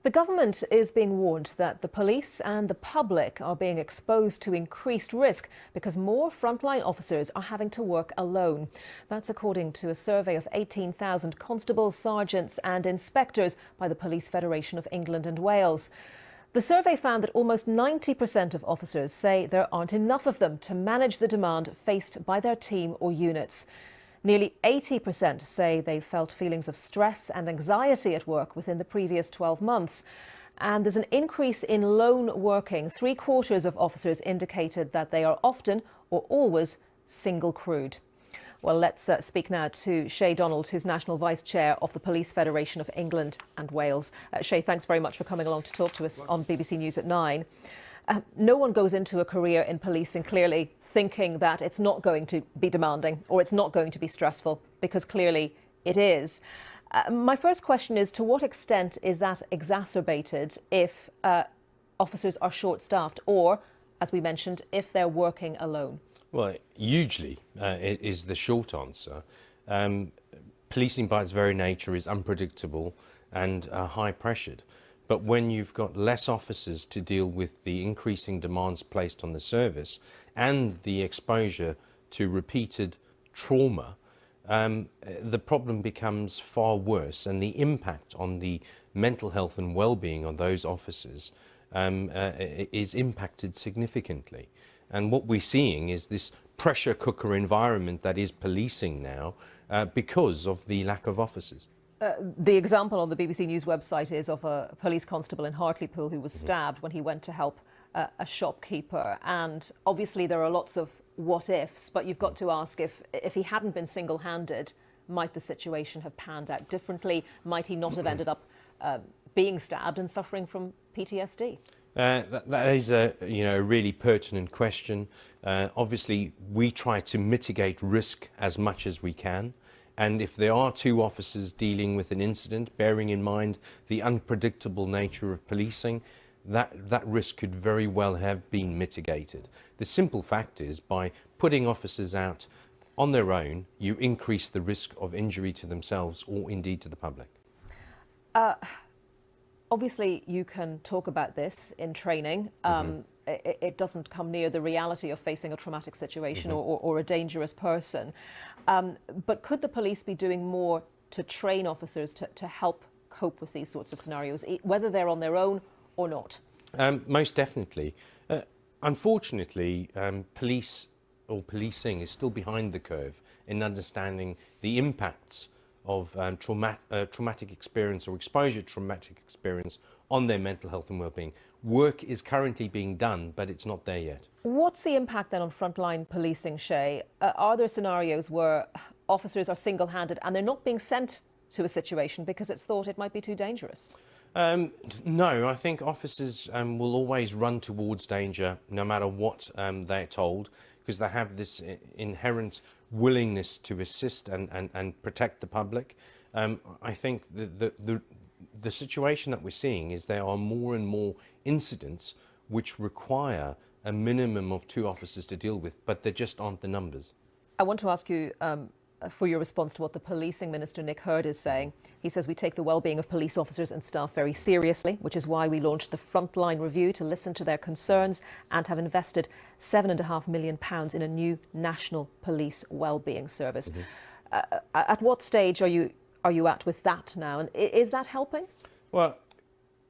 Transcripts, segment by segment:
The government is being warned that the police and the public are being exposed to increased risk because more frontline officers are having to work alone. That's according to a survey of 18,000 constables, sergeants and inspectors by the Police Federation of England and Wales. The survey found that almost 90% of officers say there aren't enough of them to manage the demand faced by their team or units. Nearly 80% say they've felt feelings of stress and anxiety at work within the previous 12 months. And there's an increase in lone working. 3/4 of officers indicated that they are often or always single crewed. Well, let's speak now to Shay Donald, who's National Vice Chair of the Police Federation of England and Wales. Shay, thanks very much for coming along to talk to us on BBC News at 9. No one goes into a career in policing clearly thinking that it's not going to be demanding or it's not going to be stressful, because clearly it is. My first question is, to what extent is that exacerbated if officers are short-staffed or, as we mentioned, if they're working alone? Well, hugely is the short answer. Policing by its very nature is unpredictable and high-pressured. But when you've got less officers to deal with the increasing demands placed on the service and the exposure to repeated trauma, the problem becomes far worse, and the impact on the mental health and well-being of those officers is impacted significantly. And what we're seeing is this pressure cooker environment that is policing now because of the lack of officers. The example on the BBC News website is of a police constable in Hartlepool who was stabbed when he went to help a shopkeeper. And obviously there are lots of what ifs, but you've got to ask, if he hadn't been single-handed, might the situation have panned out differently? Might he not have ended up being stabbed and suffering from PTSD? That is a really pertinent question. Obviously, we try to mitigate risk as much as we can. And if there are two officers dealing with an incident, bearing in mind the unpredictable nature of policing, that risk could very well have been mitigated. The simple fact is, by putting officers out on their own, you increase the risk of injury to themselves or indeed to the public. Obviously, you can talk about this in training. It doesn't come near the reality of facing a traumatic situation or a dangerous person. But could the police be doing more to train officers to help cope with these sorts of scenarios, whether they're on their own or not? Most definitely. Unfortunately, police or policing is still behind the curve in understanding the impacts of traumatic experience or exposure to traumatic experience on their mental health and well-being. Work is currently being done, but it's not there yet. What's the impact then on frontline policing, Shay? Are there scenarios where officers are single-handed and they're not being sent to a situation because it's thought it might be too dangerous? No, I think officers will always run towards danger no matter what they're told, because they have this inherent willingness to assist and protect the public. I think the situation that we're seeing is there are more and more incidents which require a minimum of two officers to deal with, but there just aren't the numbers. I want to ask you for your response to what the Policing Minister, Nick Hurd, is saying. He says we take the well-being of police officers and staff very seriously, which is why we launched the Frontline Review to listen to their concerns and have invested £7.5 million in a new national police well-being service. At what stage are you at with that now, and is that helping? Well,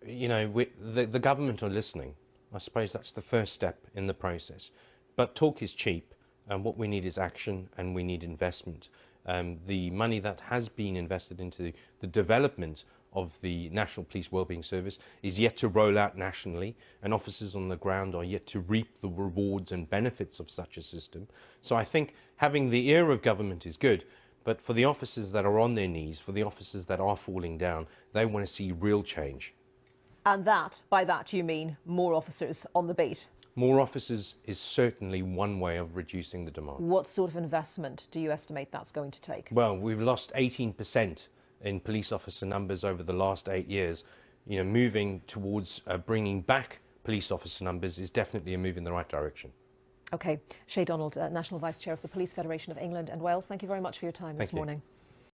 the government are listening. I suppose that's the first step in the process. But talk is cheap, and what we need is action, and we need investment. The money that has been invested into the development of the National Police Wellbeing Service is yet to roll out nationally, and officers on the ground are yet to reap the rewards and benefits of such a system. So I think having the ear of government is good, but for the officers that are on their knees, for the officers that are falling down, they want to see real change. And by that you mean more officers on the beat? More officers is certainly one way of reducing the demand. What sort of investment do you estimate that's going to take? Well, we've lost 18% in police officer numbers over the last 8 years. Moving towards bringing back police officer numbers is definitely a move in the right direction. OK. Shay Donald, National Vice Chair of the Police Federation of England and Wales, thank you very much for your time this morning.